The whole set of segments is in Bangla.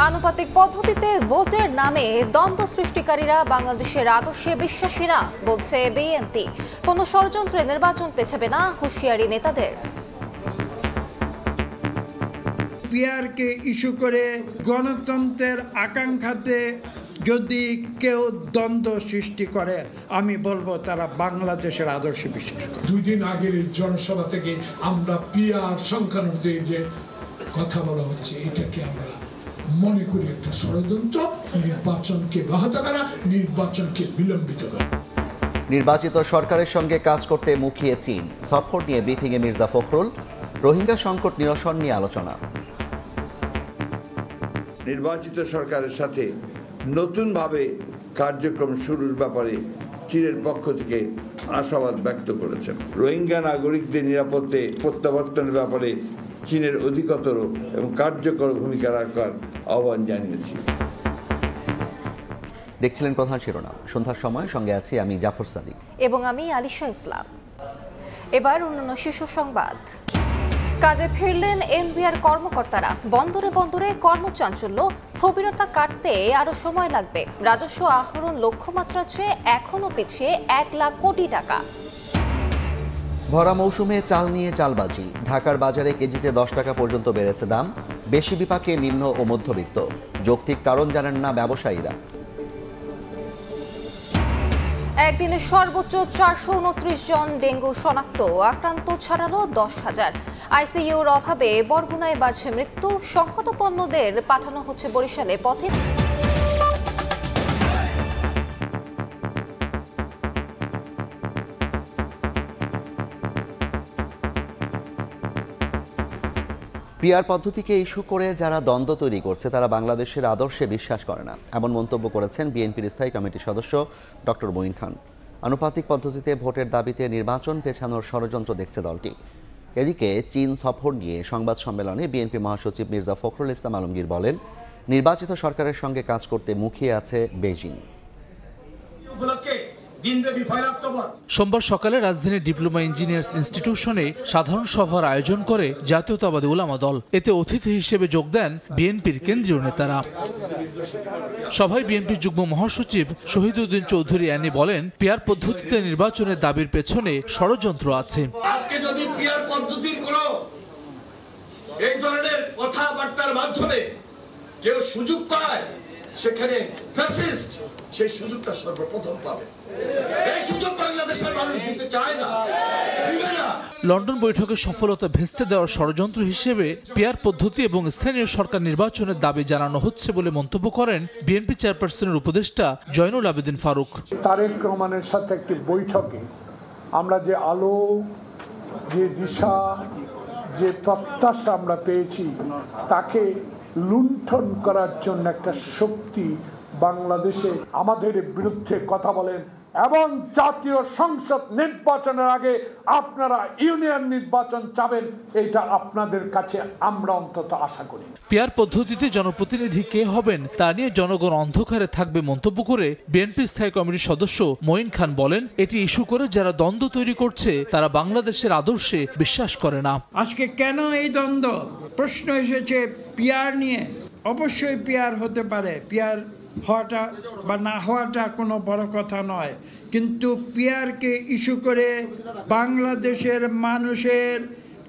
আনুপাতিক পদ্ধতিতে ভোটের নামে দ্বন্দ্ব সৃষ্টিকারীরা বাংলাদেশের আদর্শে বিশ্বাসী না, বলছে বিএনপি। কোনো ষড়যন্ত্রে নির্বাচন পেছাবে না, হুঁশিয়ারি নেতাদের। পিআরকে ইস্যু করে গণতন্ত্রের আকাঙ্ক্ষাতে যদি কেউ দ্বন্দ্ব সৃষ্টি করে, আমি বলবো তারা বাংলাদেশের আদর্শে বিশ্বাস করে। 2 দিন আগের জনসভা থেকে আমরা পিআর সংখ্যানুযায়ী যে কথা বলা হচ্ছে, এটাকে আমরা মনে করি একটা ষড়যন্ত্র, নির্বাচনকে ব্যাহত করা, নির্বাচনকে বিলম্বিত করা। নির্বাচিত সরকারের সঙ্গে কাজ করতে মুখিয়ে চীন। সফর নিয়ে ব্রিফিংয়ে মির্জা ফখরুল। রোহিঙ্গা সংকট নিরসন নিয়ে আলোচনা। নির্বাচিত সরকারের সাথে নতুনভাবে কার্যক্রম শুরুর ব্যাপারে চীনের পক্ষ থেকে আশাবাদ ব্যক্ত করেছেন। রোহিঙ্গা নাগরিকদের নিরাপত্তা প্রত্যাবর্তনের ব্যাপারে চীনের অধিকতর এবং কার্যকর ভূমিকা রাখার আহ্বান জানিয়েছি। দেখছিলেন প্রধান শিরোনাম। সন্ধ্যার সময় সঙ্গে আছি আমি জাফর সাদিক এবং আমি আলিশা ইসলাম। এবার অন্যান্য শীর্ষ সংবাদ। কাজে ফিরলেন এনবিআর কর্মকর্তারা। বন্দরে বন্দরে কর্মচাঞ্চল্য। স্থবিরতা কাটতে আরো সময় লাগবে। রাজস্ব আহরণ লক্ষ্যমাত্রার চেয়ে এখনো পিছিয়ে 1 লাখ কোটি টাকা। ভরা মৌসুমে চাল নিয়ে চালবাজি। ঢাকার বাজারে কেজিতে 10 টাকা পর্যন্ত বেড়েছে দাম। বেশি বিপাকে নিম্ন ও মধ্যবিত্ত। যৌক্তিক কারণ জানেন না ব্যবসায়ীরা। একদিনে সর্বোচ্চ 429 জন ডেঙ্গু শনাক্ত। আক্রান্ত ছাড়ালো 10,000। আইসিইউর অভাবে বরগুনায় বাড়ছে মৃত্যু। সংকটাপন্নদের পাঠানো হচ্ছে বরিশালে পথে। পিআর পদ্ধতিকে ইস্যু করে যারা দ্বন্দ্ব তৈরি করছে তারা বাংলাদেশের আদর্শে বিশ্বাস করে না, এমন মন্তব্য করেছেন বিএনপির স্থায়ী কমিটির সদস্য ডক্টর মঈন খান। আনুপাতিক পদ্ধতিতে ভোটের দাবিতে নির্বাচন পেছানোর ষড়যন্ত্র দেখছে দলটি। এদিকে চীন সফর নিয়ে সংবাদ সম্মেলনে বিএনপি মহাসচিব মির্জা ফখরুল ইসলাম আলমগীর বলেন, নির্বাচিত সরকারের সঙ্গে কাজ করতে মুখিয়ে আছে বেইজিং। সোমবার সকালে রাজধানীর ডিপ্লোমা ইঞ্জিনিয়ার্স ইনস্টিটিউশনে সাধারণ সভার আয়োজন করে জাতীয়তাবাদী উলামা দল। এতে অতিথি হিসেবে যোগ দেন বিএনপির কেন্দ্রীয় নেতারা। সভায় বিএনপির যুগ্ম মহাসচিব শহীদউদ্দিন চৌধুরী অ্যানি বলেন, পিআর পদ্ধতিতে নির্বাচনের দাবির পেছনে ষড়যন্ত্র আছে। আজকে যদি পিআর পদ্ধতির কোন এই ধরনের কথাবার্তার মাধ্যমে কেউ সুযোগ পায়, সেখানে ফ্যাসিস্ট সেই সুযোগটা সর্বপ্রথম পাবে। এই সুযোগ বাংলাদেশের মানুষ দিতে চায় না, দিবে না। লন্ডন বৈঠকের সফলতা ভেস্তে দেওয়ার ষড়যন্ত্র হিসেবে পিআর পদ্ধতি এবং স্থানীয় সরকার নির্বাচনের দাবি জানানো হচ্ছে বলে মন্তব্য করেন বিএনপি চেয়ারপারসনের উপদেষ্টা জয়নুল আবেদিন ফারুক। তারেক রহমানের সাথে একটি বৈঠকে আমরা যে আলো, যে দিশা, যে প্রত্যাশা আমরা পেয়েছি, তাকে লুণ্ঠন করার জন্য একটা শক্তি বাংলাদেশে আমাদের বিরুদ্ধে কথা বলেন। এবং জাতীয় সংসদ নির্বাচনের আগে আপনারা ইউনিয়ন নির্বাচন চাবেন, এটা আপনাদের কাছে আমরা অন্তত আশা করি। পিআর পদ্ধতিতে জনপ্রতিনিধি কে হবেন তা নিয়ে জনগণ অন্ধকারে থাকবে মন্তব্য করে বিএনপি স্থায়ী কমিটির সদস্য মঈন খান বলেন, এটি ইস্যু করে যারা দ্বন্দ্ব তৈরি করছে তারা বাংলাদেশের আদর্শে বিশ্বাস করে না। আজকে কেন এই দ্বন্দ্ব? প্রশ্ন এসেছে পিআর নিয়ে। অবশ্যই পিআর হতে পারে, পিআর হওয়াটা বা না হওয়াটা কোনো বড় কথা নয়, কিন্তু পিআরকে ইস্যু করে বাংলাদেশের মানুষের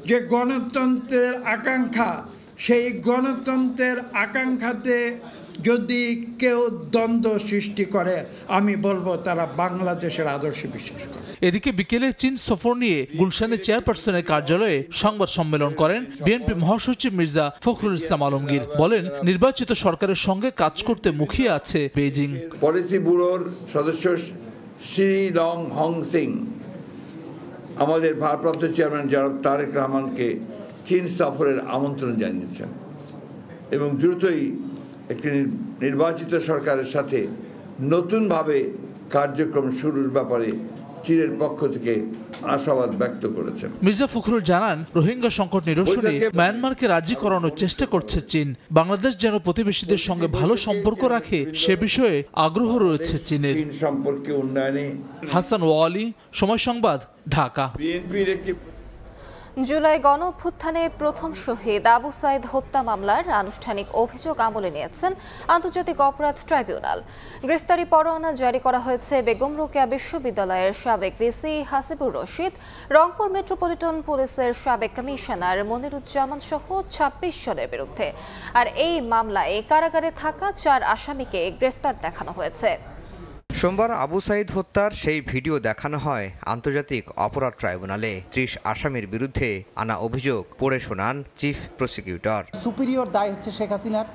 যে গণতন্ত্রের আকাঙ্ক্ষা, সেই গণতন্ত্রের আকাঙ্ক্ষাতে যদি কেউ দ্বন্দ্ব সৃষ্টি করে, আমি বলবো তারা বাংলাদেশের আদর্শে বিশ্বাস করে। এদিকে বিকেলে চীন সফর নিয়ে গুলশানে চেয়ারপারসনের কার্যালয়ে সংবাদ সম্মেলন করেন বিএনপি মহাসচিব মির্জা ফখরুল ইসলাম আলমগীর। বলেন, নির্বাচিত সরকারের সঙ্গে কাজ করতে মুখিয়ে আছে বেইজিং। পলিসি ব্যুরোর সদস্য শ্রী লং হং সিং আমাদের ভারপ্রাপ্ত চেয়ারম্যান জনাব তারেক রহমানকে চীন সফরের আমন্ত্রণ জানিয়েছেন এবং দ্রুতই একটি নির্বাচিত সরকারের সাথে নতুনভাবে কার্যক্রম শুরুর ব্যাপারে চীনের পক্ষ থেকে আশাবাদ ব্যক্ত করেছেন। মির্জা ফখরুল জানান, রোহিঙ্গা সংকট নিরসনে মায়ানমারকে রাজি করানোর চেষ্টা করছে চীন। বাংলাদেশ যেন প্রতিবেশীদের সঙ্গে ভালো সম্পর্ক রাখে সে বিষয়ে আগ্রহ রয়েছে চীনের। সম্পর্কে উন্নয়নে হাসান ওয়ালি, সময় সংবাদ, ঢাকা। বিএনপির একটি জুলাই গণঅভ্যুত্থানে প্রথম শহীদ আবু সাইদ হত্যা মামলার আনুষ্ঠানিক অভিযোগ আমলে নিয়েছেন আন্তর্জাতিক অপরাধ ট্রাইব্যুনাল। গ্রেফতারি পরোয়ানা জারি করা হয়েছে বেগম রোকেয়া বিশ্ববিদ্যালয়ের সাবেক ভিসি হাসিবুর রশিদ, রংপুর মেট্রোপলিটন পুলিশের সাবেক কমিশনার মনিরুজ্জামান সহ ২৬ জনের বিরুদ্ধে। আর এই মামলায় কারাগারে থাকা ৪ আসামিকে গ্রেফতার দেখানো হয়েছে। সোমবার আবু সাইদ হত্যার সেই ভিডিও দেখানো হয় আন্তর্জাতিক অপরাধ ট্রাইব্যুনালে। ৩০ আসামির বিরুদ্ধে আনা অভিযোগ পড়ে শোনান চিফ প্রসিকিউটর। সুপিরিয়র দায় হচ্ছে শেখ হাসিনার,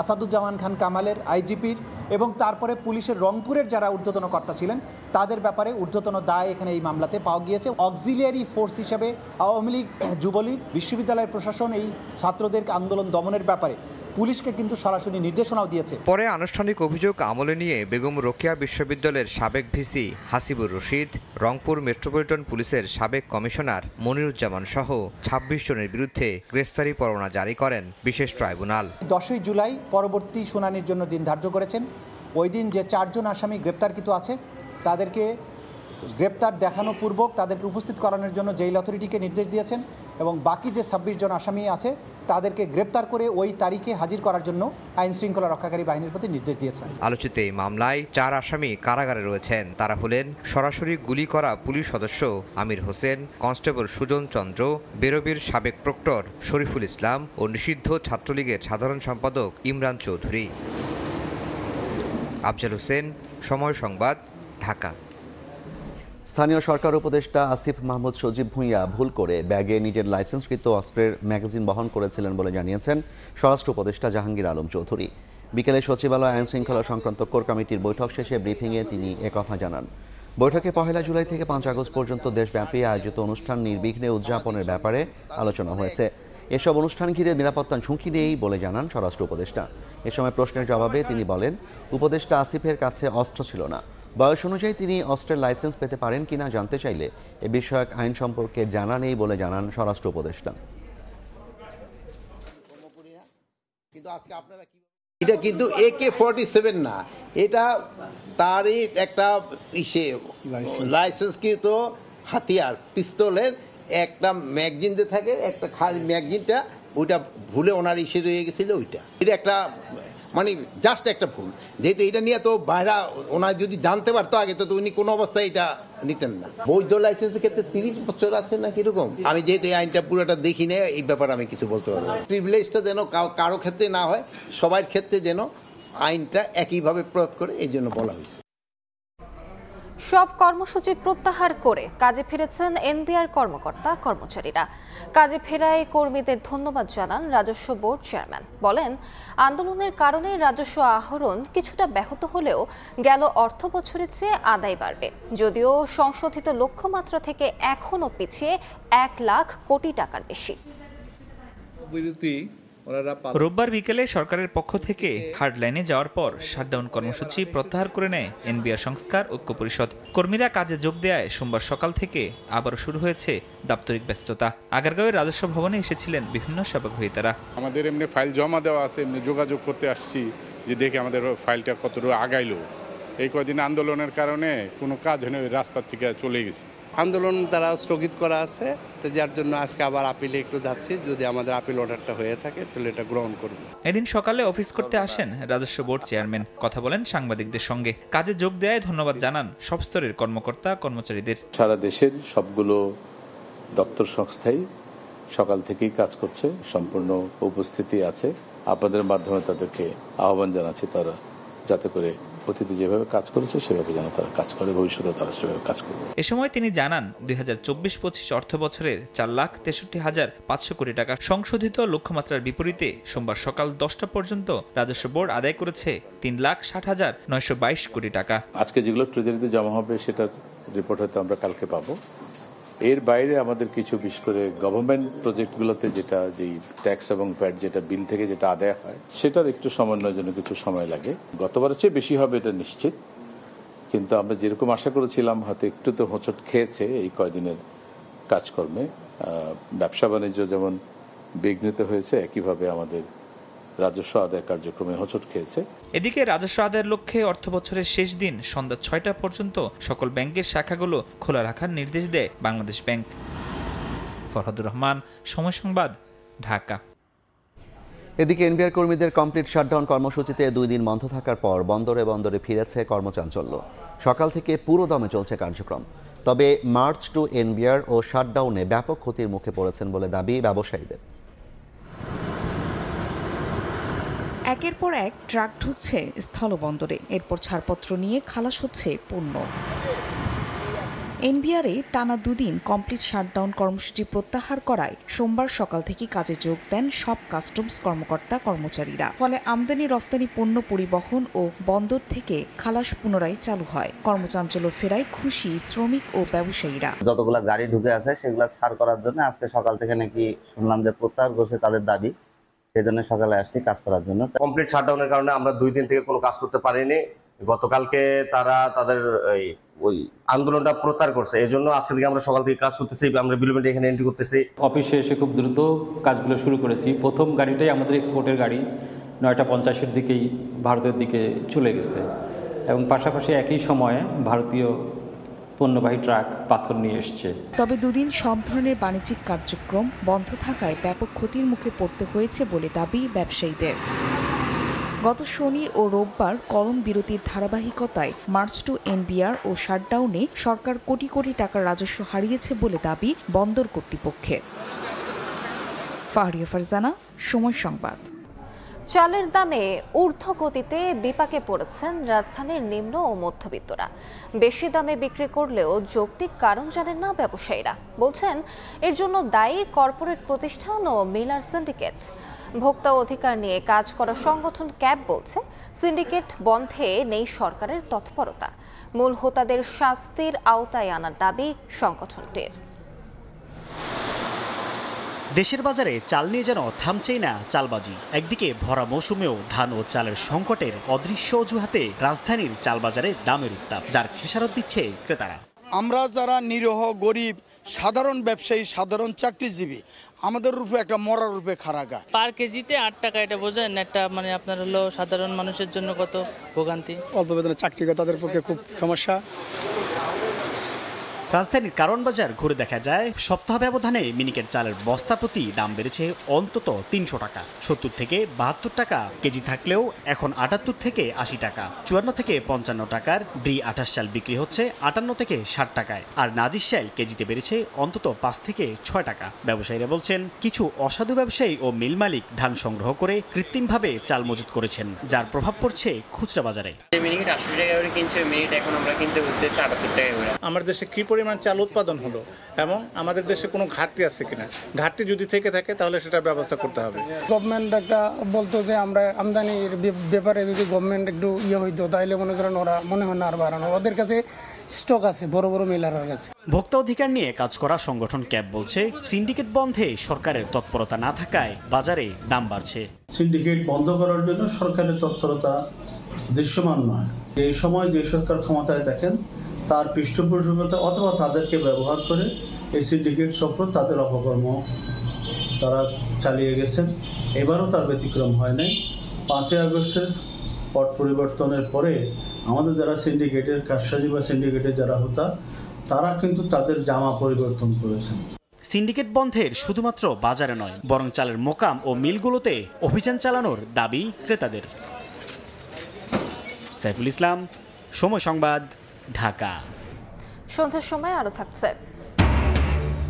আসাদুজ্জামান খান কামালের, আইজিপির এবং তারপরে পুলিশের রংপুরের যারা ঊর্ধ্বতন কর্তা ছিলেন তাদের ব্যাপারে ঊর্ধ্বতন দায় এখানে এই মামলাতে পাওয়া গিয়েছে। অক্সিলিয়ারি ফোর্স হিসেবে আওয়ামী লীগ, যুবলীগ, বিশ্ববিদ্যালয়ের প্রশাসন এই ছাত্রদের আন্দোলন দমনের ব্যাপারে পুলিশকে কিন্তু সরাসরি নির্দেশনাও দিয়েছে। পরে আনুষ্ঠানিক অভিযোগ আমলে নিয়ে বেগম রোকেয়া বিশ্ববিদ্যালয়ের সাবেক ভিসি হাসিবুর রশিদ, রংপুর মেট্রোপলিটন পুলিশের সাবেক কমিশনার মনিরুজ্জামান সহ ২৬ জনের বিরুদ্ধে গ্রেফতারি পরোয়ানা জারি করেন বিশেষ ট্রাইব্যুনাল। ১০ই জুলাই পরবর্তী শুনানির জন্য দিন ধার্য করেছেন। ওই দিন যে ৪ জন আসামি গ্রেপ্তারকৃত আছে তাদেরকে গ্রেপ্তার দেখানো পূর্বক তাদেরকে উপস্থিত করানোর জন্য জেল অথরিটিকে নির্দেশ দিয়েছেন এবং বাকি যে ২৬ জন আসামি আছে তাদেরকে গ্রেপ্তার করে ওই তারিখে হাজির করার জন্য আইন শৃঙ্খলা রক্ষাকারী বাহিনীর প্রতি নির্দেশ দিয়েছেন। আলোচিত এই মামলায় ৪ আসামি কারাগারে রয়েছেন। তারা হলেন সরাসরি গুলি করা পুলিশ সদস্য আমির হোসেন, কনস্টেবল সুজন চন্দ্র, বেরবির সাবেক প্রক্টর শরীফুল ইসলাম ও নিষিদ্ধ ছাত্রলীগের সাধারণ সম্পাদক ইমরান চৌধুরী। আফজাল হোসেন, সময় সংবাদ, ঢাকা। স্থানীয় সরকার উপদেষ্টা আসিফ মাহমুদ সজীব ভূঁইয়া ভুল করে ব্যাগে নিজের লাইসেন্সকৃত অস্ত্রের ম্যাগাজিন বহন করেছিলেন বলে জানিয়েছেন স্বরাষ্ট্র উপদেষ্টা জাহাঙ্গীর আলম চৌধুরী। বিকেলে সচিবালয় আইন শৃঙ্খলা সংক্রান্ত কোর কমিটির বৈঠক শেষে ব্রিফিংয়ে তিনি একথা জানান। বৈঠকে ১ জুলাই থেকে ৫ আগস্ট পর্যন্ত দেশব্যাপী আয়োজিত অনুষ্ঠান নির্বিঘ্নে উদযাপনের ব্যাপারে আলোচনা হয়েছে। এসব অনুষ্ঠান ঘিরে নিরাপত্তার ঝুঁকি নেই বলে জানান স্বরাষ্ট্র উপদেষ্টা। এ সময় প্রশ্নের জবাবে তিনি বলেন, উপদেষ্টা আসিফের কাছে অস্ত্র ছিল না। বয়স অনুযায়ী তিনি অস্ত্রের লাইসেন্স পেতে পারেন কিনা জানতে চাইলে এ বিষয়ক আইন সম্পর্কে জানা নেই বলে জানান স্বরাষ্ট্র উপদেষ্টা। এটা কিন্তু AK-47 না, এটা তারই একটা লাইসেন্সকৃত হাতিয়ার, পিস্তলের একটা ম্যাগজিন যে থাকে, একটা খালি ম্যাগজিনটা ওইটা ভুলে ওনার ইসে রয়ে গেছিল। ওইটা এটা একটা মানে জাস্ট একটা ভুল, যেহেতু এটা নিয়ে তো বাইরে ওনার যদি জানতে পারতো আগে তো উনি কোনো অবস্থায় এটা নিতেন না। বৈধ লাইসেন্সের ক্ষেত্রে 30 বছর আছে না কিরকম, আমি যেহেতু এই আইনটা পুরোটা দেখি না এই ব্যাপারে আমি কিছু বলতে পারবো। প্রিভিলেজটা যেন কারো ক্ষেত্রে না হয়, সবার ক্ষেত্রে যেন আইনটা একইভাবে প্রয়োগ করে, এই জন্য বলা হয়েছে। সব কর্মসূচি প্রত্যাহার করে কাজে ফিরেছেন এনবিআর কর্মকর্তা কর্মচারীরা। কাজে ফেরায় কর্মীদের ধন্যবাদ জানান রাজস্ব বোর্ড চেয়ারম্যান। বলেন, আন্দোলনের কারণে রাজস্ব আহরণ কিছুটা ব্যাহত হলেও গেল অর্থ বছরের চেয়ে আদায় বাড়বে, যদিও সংশোধিত লক্ষ্যমাত্রা থেকে এখনও পিছিয়ে ১ লাখ কোটি টাকার বেশি। রোববার বিকেলে সরকারের পক্ষ থেকে হার্ডলাইনে যাওয়ার পর শাটডাউন কর্মসূচি প্রত্যাহার করে নেয় এনবিআর সংস্কার ঐক্য পরিষদ। কর্মীরা কাজে যোগ দেওয়ায় সোমবার সকাল থেকে আবারও শুরু হয়েছে দাপ্তরিক ব্যস্ততা। আগারগাঁওয়ের রাজস্ব ভবনে এসেছিলেন বিভিন্ন সেবাগ্রহীতারা। আমাদের এমনি ফাইল জমা দেওয়া আছে, এমনি যোগাযোগ করতে আসছি যে দেখে আমাদের ফাইলটা কতটুকু আগাইলো। এই কদিন আন্দোলনের কারণে কোনো কাজ হয়নি, রাস্তা থেকে চলে গেছে। আন্দোলন তারা স্থগিত করা আছে, তো যার জন্য আজকে আবার আপিলে একটু যাচ্ছি। যদি আমাদের আপিল অর্ডারটা হয়ে থাকে তাহলে এটা গ্রহণ করব। এদিন সকালে অফিস করতে আসেন রাজস্ব বোর্ড চেয়ারম্যান। কথা বলেন সাংবাদিকদের সঙ্গে। কাজে যোগ দেওয়ায় ধন্যবাদ জানান সব স্তরের কর্মকর্তা কর্মচারীদের। সারা দেশের সবগুলো দপ্তর সংস্থাই সকাল থেকেই কাজ করছে, সম্পূর্ণ উপস্থিতি আছে। আপনাদের মাধ্যমে তাদেরকে আহ্বান জানাচ্ছি তারা যাতে করে অতীতে যেভাবে কাজ করেছে সেভাবে যেন তারা কাজ করে, ভবিষ্যতে তারা সেভাবে কাজ করবে। এ সময় তিনি জানান ২০২৪-২৫ অর্থ বছরের ৪,৬৩,৫০০ কোটি টাকা সংশোধিত লক্ষ্যমাত্রার বিপরীতে সোমবার সকাল 10টা পর্যন্ত রাজস্ব বোর্ড আদায় করেছে ৩,৬০,৯২২ কোটি টাকা। আজকে যেগুলো ট্রেজারিতে জমা হবে সেটার রিপোর্ট হয়তো আমরা কালকে পাবো। এর বাইরে আমাদের কিছু বিশেষ করে গভর্নমেন্ট প্রজেক্টগুলোতে যেটা যেই ট্যাক্স এবং ভ্যাট যেটা বিল থেকে যেটা আদায় হয় সেটার একটু সমন্বয়ের জন্য কিছু সময় লাগে। গতবারের চেয়ে বেশি হবে এটা নিশ্চিত, কিন্তু আমরা যেরকম আশা করেছিলাম হয়তো একটু তো হোঁচট খেয়েছে এই কয়দিনের কাজকর্মে। ব্যবসা বাণিজ্য যেমন বিঘ্নিত হয়েছে, একইভাবে আমাদের রাজস্ব আদায় কার্যক্রমে হোঁচট খেয়েছে। এদিকে রাজস্ব আদায়ের লক্ষ্যে অর্থ বছরের শেষ দিন সন্ধ্যা ৬টা পর্যন্ত সকল ব্যাংকের শাখাগুলো খোলা রাখার নির্দেশ দেয় বাংলাদেশ ব্যাংক। ফরহাদুর রহমান, সময় সংবাদ, ঢাকা। এদিকে এনবিআর কর্মীদের কমপ্লিট শাটডাউন কর্মসূচিতে 2 দিন বন্ধ থাকার পর বন্দরে বন্দরে ফিরেছে কর্মচাঞ্চল্য। সকাল থেকে পুরো দমে চলছে কার্যক্রম। তবে মার্চ টু এনবিআর ও শাটডাউনে ব্যাপক ক্ষতির মুখে পড়েছেন বলে দাবি ব্যবসায়ীদের। একের পর এক ট্রাক ঢুকছে স্থলবন্দরে, এরপর ছাড়পত্র নিয়ে খালাস হচ্ছে পণ্য। এনবিআরে টানা 2 দিন কমপ্লিট শাটডাউন কর্মসূচি প্রত্যাহার করায় সোমবার সকাল থেকে কাজে যোগ দেন সব কাস্টমস কর্মকর্তা কর্মচারীরা। ফলে আমদানি রপ্তানি পণ্য পরিবহন ও বন্দর থেকে খালাস পুনরায় চালু হয়। কর্মচাঞ্চল্য ফেরায় খুশি শ্রমিক ও ব্যবসায়ীরা। যতগুলা গাড়ি ঢুকে আছে সেগুলা ছাড় করার জন্য আজকে সকাল থেকে নাকি শুনলাম যে প্রত্যাহার করছে তাদের দাবি, সেই জন্য সকালে আসছি কাজ করার জন্য। কমপ্লিট শাটডাউনের কারণে আমরা 2 দিন থেকে কোনো কাজ করতে পারিনি। গতকালকে তারা তাদের ওই আন্দোলনটা প্রত্যাহার করছে, এই জন্য আজকে থেকে আমরা সকাল থেকে কাজ করতেছি। আমরা বিলুমেন্ট এখানে এন্ট্রি করতেছি। অফিসে এসে খুব দ্রুত কাজগুলো শুরু করেছি। প্রথম গাড়িটাই আমাদের এক্সপোর্টের গাড়ি 9:50-এর দিকেই ভারতের দিকে চলে গেছে এবং পাশাপাশি একই সময়ে ভারতীয় পণ্যবাহী ট্রাক পাথর নিয়ে এসছে। তবে 2 দিন সব ধরনের বাণিজ্যিক কার্যক্রম বন্ধ থাকায় ব্যাপক ক্ষতির মুখে পড়তে হয়েছে বলে দাবি ব্যবসায়ীদের। গত শনি ও রোববার কলম বিরতির ধারাবাহিকতায় মার্চ টু এনবিআর ও শাটডাউনে সরকার কোটি কোটি টাকার রাজস্ব হারিয়েছে বলে দাবি বন্দর কর্তৃপক্ষের। ফাহরিয়া ফারজানা, সময় সংবাদ। চালের দামে ঊর্ধ্বগতিতে বিপাকে পড়েছেন রাজধানীর নিম্ন ও মধ্যবিত্তরা। বেশি দামে বিক্রি করলেও যৌক্তিক কারণ জানেন না ব্যবসায়ীরা। বলছেন এর জন্য দায়ী কর্পোরেট প্রতিষ্ঠান ও মিলার সিন্ডিকেট। ভোক্তা অধিকার নিয়ে কাজ করা সংগঠন ক্যাব বলছে সিন্ডিকেট বন্ধে নেই সরকারের তৎপরতা। মূল হোতাদের শাস্তির আওতায় আনার দাবি সংগঠনটির। দেশের বাজারে চাল নিয়ে যেন থামছেই না চালবাজি। একদিকে ভরা মৌসুমেও ধান ও চালের সংকটের অদৃশ্য অজুহাতে রাজধানীর চাল বাজারে দামের উত্তাপ, যার খেসারত দিচ্ছে ক্রেতারা। আমরা যারা নিরহ গরিব সাধারণ ব্যবসায়ী সাধারণ চাকরিজীবী, আমাদের রূপে একটা মরার রূপে খারাগা। পার কেজিতে 8 টাকা, এটা বোঝেন একটা মানে আপনার হলো সাধারণ মানুষের জন্য কত ভোগান্তি। অল্প বেতনের চাকরিকর্তাদের পক্ষে খুব সমস্যা। রাজধানীর কারণ বাজার ঘুরে দেখা যায় সপ্তাহ ব্যবধানে মিনিকেট চালের বস্তা প্রতি দাম বেড়েছে অন্তত 300 টাকা। 70 থেকে 72 টাকা কেজি থাকলেও এখন 78 থেকে 80 টাকা। 54 থেকে 55 টাকার ডি 28 চাল বিক্রি হচ্ছে 58 থেকে 60 টাকায়। আর নাজির চাল কেজিতে বেড়েছে অন্তত 5 থেকে 6 টাকা। ব্যবসায়ীরা বলছেন কিছু অসাধু ব্যবসায়ী ও মিল মালিক ধান সংগ্রহ করে কৃত্রিমভাবে চাল মজুত করেছেন, যার প্রভাব পড়ছে খুচরা বাজারে। মিনিকেট 80 টাকা করে কিনছে, মিনিট এখন আমরা কিনতে হচ্ছে 78 টাকা করে। আমার দেশে কি পরিমাণ চাল উৎপাদন হলো এবং আমাদের দেশে কোনো ঘাটতি আছে কিনা, ঘাটতি যদি থেকে থাকে তাহলে সেটা ব্যবস্থা করতে হবে। গভর্নমেন্ট একটা বলতো যে আমরা আমদানির ব্যাপারে যদি গভর্নমেন্ট একটু হইতো তাহলে মনে করেন ওরা মনে হয় না আর বাড়ানো, ওদের কাছে স্টক আছে বড় বড় মিলারের কাছে। ভোক্তা অধিকার নিয়ে কাজ করা সংগঠন ক্যাব বলছে সিন্ডিকেট বন্ধে সরকারের তৎপরতা না থাকায় বাজারে দাম বাড়ছে। সিন্ডিকেট বন্ধ করার জন্য সরকারের তৎপরতা দৃশ্যমান নয়। এই সময় যে সরকার ক্ষমতায় দেখেন তার পৃষ্ঠপোষকতা অথবা তাদেরকে ব্যবহার করে এই সিন্ডিকেট চক্র তাদের অপকর্ম তারা চালিয়ে গেছেন। এবারও তার ব্যতিক্রম হয় নাই। 5ই আগস্টের পট পরিবর্তনের পরে আমাদের যারা সিন্ডিকেটের কারসাজি বা সিন্ডিকেটের যারা হতা তারা কিন্তু তাদের জামা পরিবর্তন করেছেন। সিন্ডিকেট বন্ধের শুধুমাত্র বাজারে নয়, বরং চালের মোকাম ও মিলগুলোতে অভিযান চালানোর দাবি ক্রেতাদের। সাইফুল ইসলাম, সময় সংবাদ, ঢাকা। সন্ধ্যার সময় আরো থাকছে।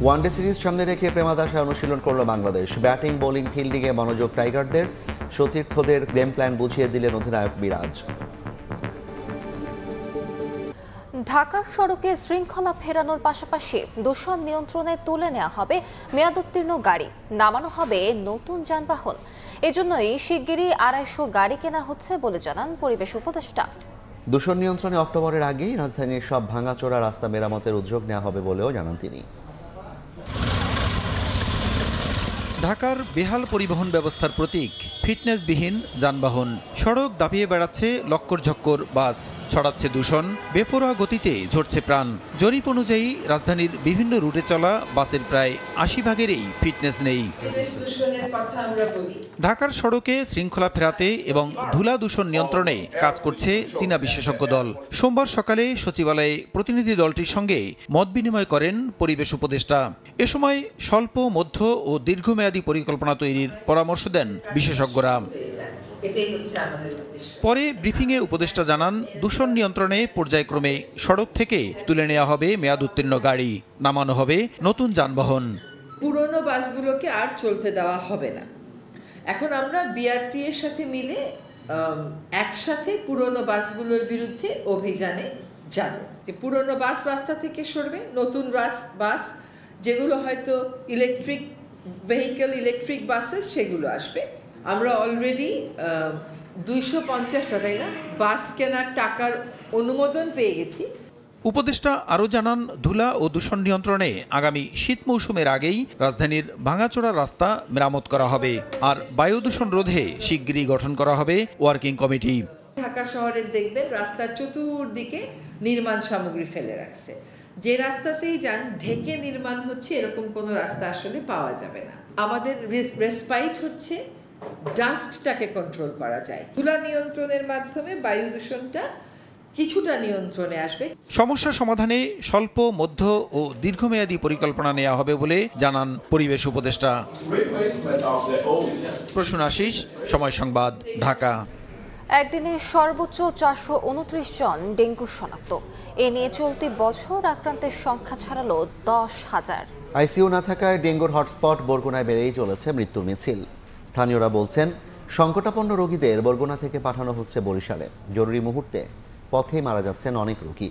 ওয়ানডে সিরিজ সামনে রেখে প্রেমাদাসে অনুশীলন করল বাংলাদেশ। ব্যাটিং বোলিং ফিল্ডিংয়ে মনোযোগ টাইগারদের। সতীর্থদের গেম প্ল্যান বুঝিয়ে দিলেন অধিনায়ক মিরাজ। ঢাকার সড়কে শৃঙ্খলা ফেরানোর পাশাপাশি দূষণ নিয়ন্ত্রণে তুলে নেওয়া হবে মেয়াদোত্তীর্ণ গাড়ি, নামানো হবে নতুন যানবাহন। এজন্যই শিগগিরই 250 গাড়ি কেনা হচ্ছে বলে জানান পরিবেশ উপদেষ্টা। দূষণ নিয়ন্ত্রণে অক্টোবরের আগেই রাজধানীর সব ভাঙাচোরা রাস্তা মেরামতের উদ্যোগ নেওয়া হবে বলেও জানান তিনি। ঢাকার বেহাল পরিবহন ব্যবস্থার প্রতীক ফিটনেসবিহীন যানবাহন। সড়ক দাপিয়ে বেড়াচ্ছে লক্কর ঝক্কর বাস। ছড়াচ্ছে দূষণ, বেপরোয়া গতিতে ঝরছে প্রাণ। জরিপ অনুযায়ী রাজধানীর বিভিন্ন রুটে চলা বাসের প্রায় ৮০ ভাগেরই ফিটনেস নেই। ঢাকার সড়কে শৃঙ্খলা ফেরাতে এবং ধুলা দূষণ নিয়ন্ত্রণে কাজ করছে চীনা বিশেষজ্ঞ দল। সোমবার সকালে সচিবালয়ে প্রতিনিধি দলটির সঙ্গে মত বিনিময় করেন পরিবেশ উপদেষ্টা। এ সময় স্বল্প, মধ্য ও দীর্ঘমেয়াদী পরিকল্পনা তৈরির পরামর্শ দেন বিশেষজ্ঞরা। পরে ব্রিফিংয়ে উপদেষ্টা জানান, দূষণ নিয়ন্ত্রণে পর্যায়ক্রমে সড়ক থেকে তুলে নেওয়া হবে মেয়াদ উত্তীর্ণ গাড়ি, নামানো হবে নতুন যানবাহন। পুরনো বাসগুলোকে আর চলতে দেওয়া হবে না। এখন আমরা বিআরটি এর সাথে মিলে একসাথে পুরনো বাসগুলোর বিরুদ্ধে অভিযানে যাব। যে পুরনো বাস রাস্তা থেকে সরবে, নতুন বাস যেগুলো হয়তো ইলেকট্রিক ভেহিকেল, ইলেকট্রিক বাসেস, সেগুলো আসবে। আমরা অলরেডি 250টা, তাই না, বাস কেনার টাকার অনুমোদন পেয়ে গেছি। উপদেষ্টা আরও জানান, ধুলা ও দূষণ নিয়ন্ত্রণে আগামী শীত মৌসুমের আগেই রাজধানীর ভাঙাচোরা রাস্তা মেরামত করা হবে, আর বায়ু দূষণ রোধে শিগগিরই গঠন করা হবে ওয়ার্কিং কমিটি। ঢাকা শহরের দেখবেন রাস্তার চতুর্দিকে নির্মাণ সামগ্রী ফেলে রাখছে। যে রাস্তাতেই যান ঢেকে নির্মাণ হচ্ছে, এরকম কোনো রাস্তা আসলে পাওয়া যাবে না। আমাদের রেসপাইট হচ্ছে ডাস্টটাকে কন্ট্রোল করা যায়। ধুলা নিয়ন্ত্রণের মাধ্যমে বায়ু দূষণটা কিছুটা নিয়ন্ত্রণে আসবে। সমস্যা সমাধানে স্বল্প, মধ্য ও দীর্ঘমেয়াদী পরিকল্পনা নেওয়া হবে বলে জানান পরিবেশ উপদেষ্টা। প্রসূন আশিস, সময় সংবাদ, ঢাকা। একদিনে সর্বোচ্চ 429 জন ডেঙ্গু শনাক্ত। এ নিয়ে চলতি বছর আক্রান্তের সংখ্যা ছাড়ালো 10,000। আইসিইউ না থাকায় ডেঙ্গুর হটস্পট বরগুনায় বেড়েই চলেছে মৃত্যুর মিছিল। স্থানীয়রা বলছেন, সংকটাপন্ন রোগীদের বরগুনা থেকে পাঠানো হচ্ছে বরিশালে। জরুরি মুহূর্তে পথেই মারা যাচ্ছেন অনেক রোগী।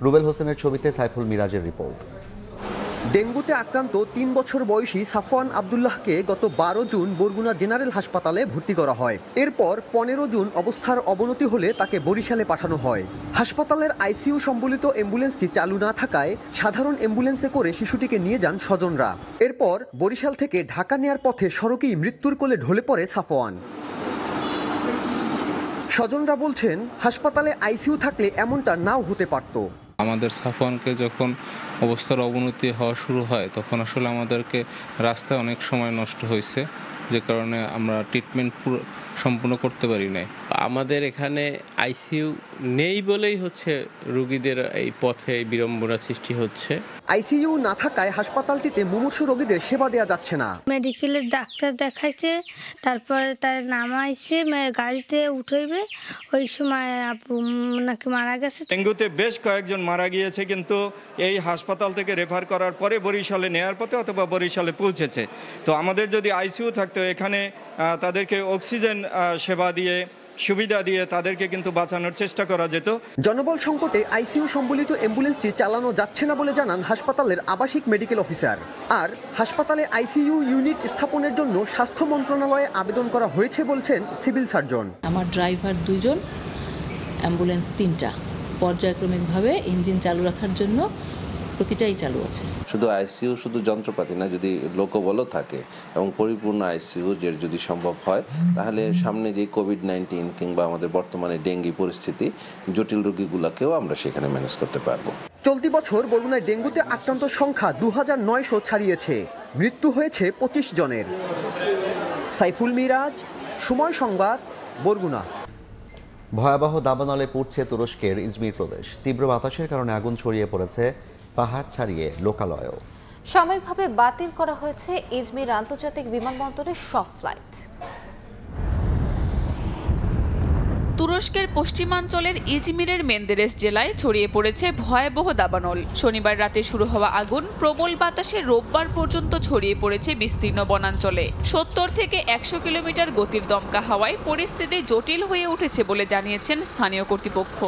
রুবেল হোসেনের ছবিতে সাইফুল মিরাজের রিপোর্ট। ডেঙ্গুতে আক্রান্ত 3 বছর বয়সী সাফওয়ান আব্দুল্লাহকে গত 12 জুন বরগুনা জেনারেল হাসপাতালে ভর্তি করা হয়। এরপর 15 জুন অবস্থার অবনতি হলে তাকে বরিশালে পাঠানো হয়। হাসপাতালের আইসিইউ সম্বলিত অ্যাম্বুলেন্সটি চালু না থাকায় সাধারণ অ্যাম্বুলেন্সে করে শিশুটিকে নিয়ে যান স্বজনরা। এরপর বরিশাল থেকে ঢাকা নেয়ার পথে সড়কেই মৃত্যুর কোলে ঢলে পড়ে সাফওয়ান। স্বজনরা বলছেন, হাসপাতালে আইসিইউ থাকলে এমনটা নাও হতে পারত। আমাদের সাফওয়ানকে যখন অবস্থার অবনতি হওয়া শুরু হয়, তখন আসলে আমাদেরকে রাস্তায় অনেক সময় নষ্ট হয়েছে, যে কারণে আমরা ট্রিটমেন্ট সম্পূর্ণ করতে পারি নাই। আমাদের এখানে আইসিইউ নেই বলেই হচ্ছে রোগীদের এই পথে বিড়ম্বনা সৃষ্টি হচ্ছে। আইসিইউ না থাকায় হাসপাতালটিতে মুমূর্ষু রোগীদের সেবা দেওয়া যাচ্ছে না। মেডিকেলের ডাক্তার দেখাইছে, তারপরে তার নামাইছে, গাড়িতে উঠাইবে, ওই সময় নাকি মারা গেছে। ডেঙ্গুতে বেশ কয়েকজন মারা গিয়েছে, কিন্তু এই হাসপাতাল থেকে রেফার করার পরে বরিশালে নেয়ার পথে অথবা বরিশালে পৌঁছেছে। তো আমাদের যদি আইসিইউ থাকতো, এখানে তাদেরকে অক্সিজেন সেবা দিয়ে, সুবিধা দিয়ে তাদেরকে কিন্তু বাঁচানোর চেষ্টা করা যেত। জনবল সংকটে আইসিইউ সম্বলিত অ্যাম্বুলেন্সটি চালানো যাচ্ছে না বলে জানান হাসপাতালের আবাসিক মেডিকেল অফিসার। আর হাসপাতালে আইসিইউ ইউনিট স্থাপনের জন্য স্বাস্থ্য মন্ত্রণালয়ে আবেদন করা হয়েছে বলছেন সিভিল সার্জন। আমার ড্রাইভার 2 জন, অ্যাম্বুলেন্স 3টা, পর্যায়ক্রমিকভাবে ইঞ্জিন চালু রাখার জন্য প্রতিটাই চালু আছে। শুধু আইসিইউ, শুধু যন্ত্রপাতি না, যদি লোকবলও থাকে এবং পরিপূর্ণ আইসিইউ যদি সম্ভব হয়, তাহলে সামনে যে কোভিড-19 কিংবা আমাদের বর্তমানে ডেঙ্গি পরিস্থিতি, জটিল রোগীগুলোকেও আমরা সেখানে ম্যানেজ করতে পারবো। চলতি বছর বরগুনায় ডেঙ্গুতে আক্রান্ত সংখ্যা 2900 ছাড়িয়েছে। মৃত্যু হয়েছে 25 জনের। সাইফুল মিরাজ, সময় সংবাদ, বরগুনা। ভয়াবহ দাবানলে পুড়ছে তুরস্কের ইজমির প্রদেশ। তীব্র বাতাসের কারণে আগুন ছড়িয়ে পড়েছে পাহাড় ছাড়িয়ে লোকালয়েও। সাময়িকভাবে বাতিল করা হয়েছে ইজমির আন্তর্জাতিক বিমানবন্দরের সব ফ্লাইট। তুরস্কের পশ্চিমাঞ্চলের ইজমিরের মেন্দেরেস জেলায় ছড়িয়ে পড়েছে ভয়াবহ দাবানল। শনিবার রাতে শুরু হওয়া আগুন প্রবল বাতাসে রোববার পর্যন্ত ছড়িয়ে পড়েছে বিস্তীর্ণ বনাঞ্চলে। 70 থেকে 100 কিলোমিটার গতির দমকা হাওয়ায় পরিস্থিতি জটিল হয়ে উঠেছে বলে জানিয়েছেন স্থানীয় কর্তৃপক্ষ।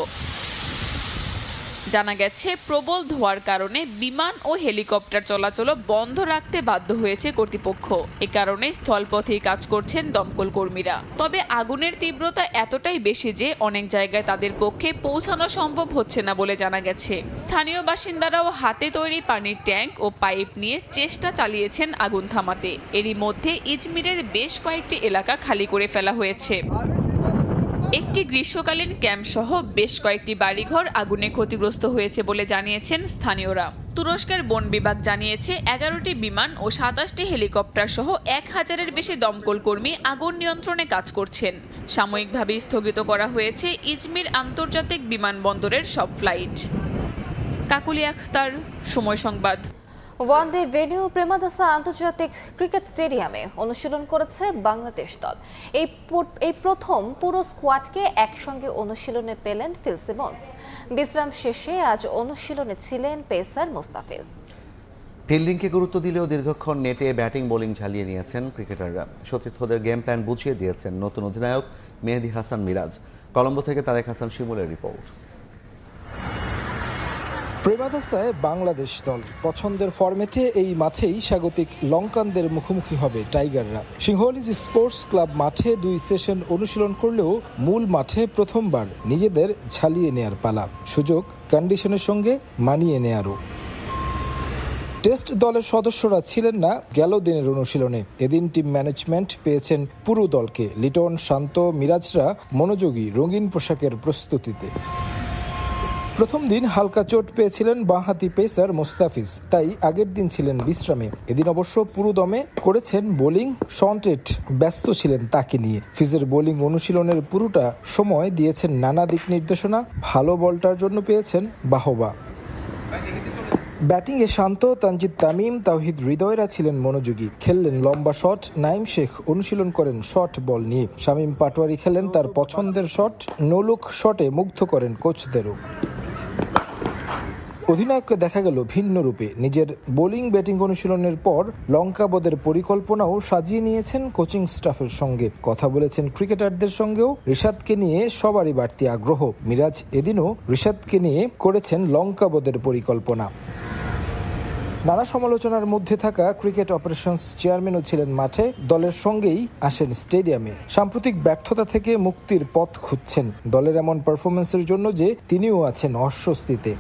জানা গেছে, প্রবল ধোঁয়ার কারণে বিমান ও হেলিকপ্টার চলাচল বন্ধ রাখতে বাধ্য হয়েছে কর্তৃপক্ষ। এ কারণে স্থলপথেই কাজ করছেন দমকল কর্মীরা। তবে আগুনের তীব্রতা এতটাই বেশি যে অনেক জায়গায় তাদের পক্ষে পৌঁছানো সম্ভব হচ্ছে না বলে জানা গেছে। স্থানীয় বাসিন্দারাও হাতে তৈরি পানির ট্যাঙ্ক ও পাইপ নিয়ে চেষ্টা চালিয়েছেন আগুন থামাতে। এরই মধ্যে ইজমিরের বেশ কয়েকটি এলাকা খালি করে ফেলা হয়েছে। একটি গ্রীষ্মকালীন ক্যাম্প সহ বেশ কয়েকটি বাড়িঘর আগুনে ক্ষতিগ্রস্ত হয়েছে বলে জানিয়েছেন স্থানীয়রা। তুরস্কের বন বিভাগ জানিয়েছে 11টি বিমান ও 27টি হেলিকপ্টার সহ 1000-এর বেশি দমকল কর্মী আগুন নিয়ন্ত্রণে কাজ করছেন। সাময়িকভাবে স্থগিত করা হয়েছে ইজমির আন্তর্জাতিক বিমানবন্দরের সব ফ্লাইট। কাকুলি আখতার, সময় সংবাদ। ওয়ানডে ভেন্যু প্রেমাদাসা আন্তর্জাতিক ক্রিকেট স্টেডিয়ামে অনুশীলন করেছে বাংলাদেশ দল। এই প্রথম পুরো স্কোয়াডকে একসঙ্গে অনুশীলনে পেলেন ফিল সিমন্স। বিশ্রাম শেষে আজ অনুশীলনে ছিলেন পেসার মুস্তাফিজ। ফিল্ডিংকে গুরুত্ব দিলেও দীর্ঘক্ষণ নেটে ব্যাটিং বোলিং ঝালিয়ে নিয়েছেন ক্রিকেটাররা। সতীর্থদের গেম প্ল্যান বুঝিয়ে দিয়েছেন নতুন অধিনায়ক মেহেদী হাসান মিরাজ। কলম্বো থেকে তারেক হাসান শিমুলের রিপোর্ট। প্রেমাদাসায় বাংলাদেশ দল পছন্দের ফরম্যাটে এই মাঠেই স্বাগতিক লঙ্কানদের মুখোমুখি হবে টাইগাররা। সিংহলিজ স্পোর্টস ক্লাব মাঠে 2 সেশন অনুশীলন করলেও মূল মাঠে প্রথমবার নিজেদের ঝালিয়ে নেয়ার পালা, সুযোগ কন্ডিশনের সঙ্গে মানিয়ে নেয়ারও। টেস্ট দলের সদস্যরা ছিলেন না গেল দিনের অনুশীলনে। এদিন টিম ম্যানেজমেন্ট পেয়েছেন পুরো দলকে। লিটন, শান্ত, মিরাজরা মনোযোগী রঙিন পোশাকের প্রস্তুতিতে। প্রথম দিন হালকা চোট পেয়েছিলেন বাঁহাতি পেসার মুস্তাফিজ, তাই আগের দিন ছিলেন বিশ্রামে। এদিন অবশ্য পুরো দমে করেছেন বোলিং। শন্টেট ব্যস্ত ছিলেন তাকে নিয়ে। ফিজের বোলিং অনুশীলনের পুরোটা সময় দিয়েছেন নানা দিক নির্দেশনা। ভালো বলটার জন্য পেয়েছেন বাহবা। ব্যাটিংয়ে শান্ত, তানজিদ তামিম, তাওহিদ হৃদয়রা ছিলেন মনোযোগী, খেললেন লম্বা শট। নাইম শেখ অনুশীলন করেন শর্ট বল নিয়ে। শামীম পাটোয়ারি খেলেন তার পছন্দের শট। নোলুক শটে মুগ্ধ করেন কোচদেরও। অধিনায়ককে দেখা গেল ভিন্ন রূপে। নিজের বোলিং ব্যাটিং অনুশীলনের পর লঙ্কাবদের পরিকল্পনাও সাজিয়ে নিয়েছেন কোচিং স্টাফের সঙ্গে। কথা বলেছেন ক্রিকেটারদের সঙ্গেও। রিশাদকে নিয়ে সবারই বাড়তি আগ্রহ। মিরাজ এদিনও রিশাদকে নিয়ে করেছেন লঙ্কাবদের পরিকল্পনা। নানা সমালোচনার মধ্যে থাকা ক্রিকেট অপারেশনস চেয়ারম্যানও ছিলেন মাঠে। দলের সঙ্গেই আসেন স্টেডিয়ামে। সাম্প্রতিক ব্যর্থতা থেকে মুক্তির পথ খুঁজছেন। দলের এমন পারফরমেন্সের জন্য যে তিনিও আছেন অস্বস্তিতে।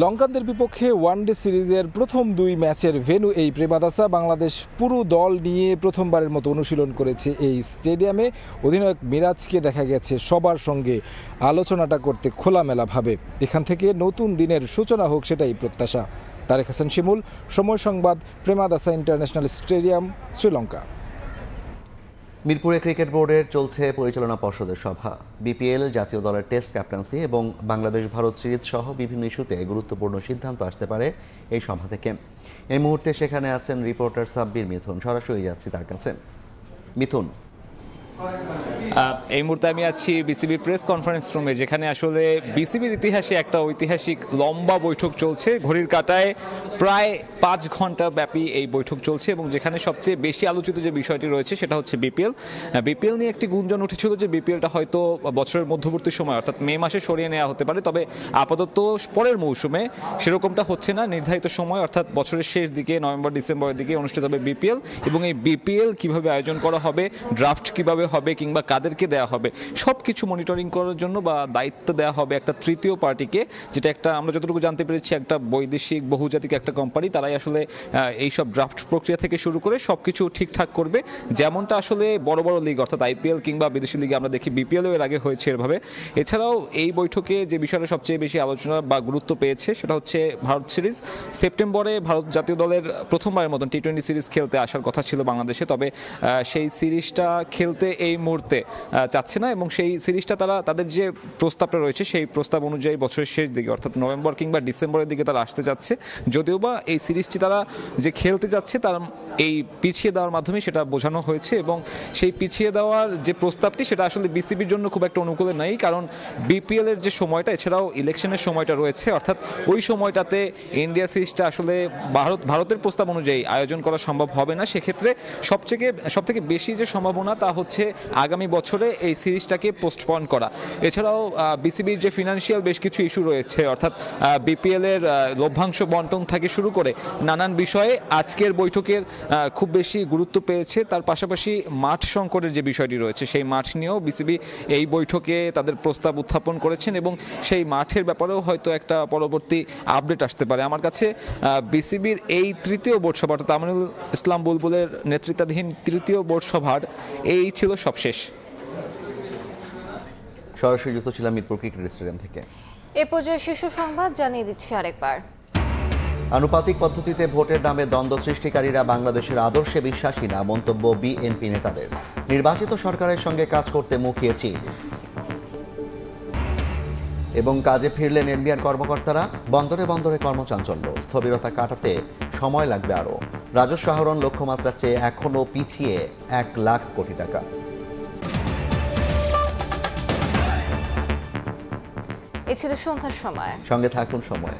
লঙ্কানদের বিপক্ষে ওয়ানডে সিরিজের প্রথম 2 ম্যাচের ভেন্যু এই প্রেমাদাসা। বাংলাদেশ পুরো দল নিয়ে প্রথমবারের মতো অনুশীলন করেছে এই স্টেডিয়ামে। অধিনায়ক মিরাজকে দেখা গেছে সবার সঙ্গে আলোচনাটা করতে খোলামেলাভাবে। এখান থেকে নতুন দিনের সূচনা হোক, সেটাই প্রত্যাশা। তারেক হাসান শিমুল, সময় সংবাদ, প্রেমাদাসা ইন্টারন্যাশনাল স্টেডিয়াম, শ্রীলঙ্কা। মিরপুরে ক্রিকেট বোর্ডের চলছে পরিচালনা পর্ষদের সভা। বিপিএল, জাতীয় দলের টেস্ট ক্যাপ্টেন্সি এবং বাংলাদেশ ভারত সিরিজ সহ বিভিন্ন ইস্যুতে গুরুত্বপূর্ণ সিদ্ধান্ত আসতে পারে এই সভা থেকে। এই মুহূর্তে সেখানে আছেন রিপোর্টার সাব্বির মিথুন। সরাসরি যাচ্ছি তার কাছে। মিথুন, এই মুহূর্তে আমি আছি বিসিবি প্রেস কনফারেন্স রুমে, যেখানে আসলে বিসিবির ইতিহাসে একটা ঐতিহাসিক লম্বা বৈঠক চলছে। ঘড়ির কাঁটায় প্রায় 5 ঘন্টা ব্যাপী এই বৈঠক চলছে এবং যেখানে সবচেয়ে বেশি আলোচিত যে বিষয়টি রয়েছে সেটা হচ্ছে বিপিএল নিয়ে একটি গুঞ্জন উঠেছিল যে বিপিএলটা হয়তো বছরের মধ্যবর্তী সময় অর্থাৎ মে মাসে সরিয়ে নেওয়া হতে পারে। তবে আপাতত পরের মৌসুমে সেরকমটা হচ্ছে না। নির্ধারিত সময় অর্থাৎ বছরের শেষ দিকে নভেম্বর ডিসেম্বরের দিকে অনুষ্ঠিত হবে বিপিএল। এবং এই বিপিএল কিভাবে আয়োজন করা হবে, ড্রাফট কিভাবে হবে কিংবা কাদেরকে দেওয়া হবে, সব কিছু মনিটরিং করার জন্য বা দায়িত্ব দেওয়া হবে একটা তৃতীয় পার্টিকে, যেটা একটা আমরা যতটুকু জানতে পেরেছি একটা বৈদেশিক বহুজাতিক একটা কোম্পানি। তারাই আসলে এই সব ড্রাফট প্রক্রিয়া থেকে শুরু করে সব কিছু ঠিকঠাক করবে, যেমনটা আসলে বড় বড় লিগ অর্থাৎ আইপিএল কিংবা বিদেশি লিগে আমরা দেখি। বিপিএলও এর আগে হয়েছে এভাবে। এছাড়াও এই বৈঠকে যে বিষয়টা সবচেয়ে বেশি আলোচনা বা গুরুত্ব পেয়েছে সেটা হচ্ছে ভারত সিরিজ। সেপ্টেম্বরে ভারত জাতীয় দলের প্রথমবারের মতন টি-20 সিরিজ খেলতে আসার কথা ছিল বাংলাদেশে, তবে সেই সিরিজটা খেলতে এই মুহূর্তে চাচ্ছে না এবং সেই সিরিজটা তারা তাদের যে প্রস্তাবটা রয়েছে সেই প্রস্তাব অনুযায়ী বছরের শেষ দিকে অর্থাৎ নভেম্বর কিংবা ডিসেম্বরের দিকে তারা আসতে যাচ্ছে। যদিও বা এই সিরিজটি তারা যে খেলতে যাচ্ছে তার এই পিছিয়ে দেওয়ার মাধ্যমে সেটা বোঝানো হয়েছে এবং সেই পিছিয়ে দেওয়ার যে প্রস্তাবটি সেটা আসলে বিসিবির জন্য খুব একটা অনুকূলে নাই, কারণ বিপিএল এর যে সময়টা এছাড়াও ইলেকশনের সময়টা রয়েছে অর্থাৎ ওই সময়টাতে ইন্ডিয়া সিরিজটা আসলে ভারতের প্রস্তাব অনুযায়ী আয়োজন করা সম্ভব হবে না। সেক্ষেত্রে সবথেকে বেশি যে সম্ভাবনা তা হচ্ছে আগামী বছরে এই সিরিজটাকে পোস্টপন করা। এছাড়াও বিসিবির যে ফিনান্সিয়াল বেশ কিছু ইস্যু রয়েছে অর্থাৎ বিপিএল এর লভ্যাংশ বন্টন থেকে শুরু করে নানান বিষয়ে আজকের বৈঠকের খুব বেশি গুরুত্ব পেয়েছে। তার পাশাপাশি মাঠ সংকটের যে বিষয়টি রয়েছে সেই মাঠ নিয়েও বিসিবি এই বৈঠকে তাদের প্রস্তাব উত্থাপন করেছেন এবং সেই মাঠের ব্যাপারেও হয়তো একটা পরবর্তী আপডেট আসতে পারে। আমার কাছে বিসিবির এই তৃতীয় বোর্ড সভা অর্থাৎ আমিনুল ইসলাম বুলবুলের নেতৃত্বাধীন তৃতীয় বোর্ড সভার এই ছিল সবশেষ। সরাসরি যুক্ত ছিলাম মিরপুর ক্রিকেট স্টেডিয়াম থেকে। এ পর্যায়ে শীর্ষ সংবাদ জানিয়ে দিচ্ছি আরেকবার। আনুপাতিক পদ্ধতিতে ভোটের নামে দ্বন্দ্ব সৃষ্টিকারীরা বাংলাদেশের আদর্শে বিশ্বাসী না, মন্তব্য বিএনপি নেতাদের। নির্বাচিত সরকারের সঙ্গে কাজ করতে মুখিয়ে চীন। এবং কাজে ফিরলেন এনবিআর কর্মকর্তারা, বন্দরে বন্দরে কর্মচাঞ্চল্য, স্থবিরতা কাটাতে সময় লাগবে আরও। রাজস্ব আহরণ লক্ষ্যমাত্রার চেয়ে এখনও পিছিয়ে 1 লাখ কোটি টাকা। এ ছিল সন্ধ্যার সময়, সঙ্গে থাকুন সময়।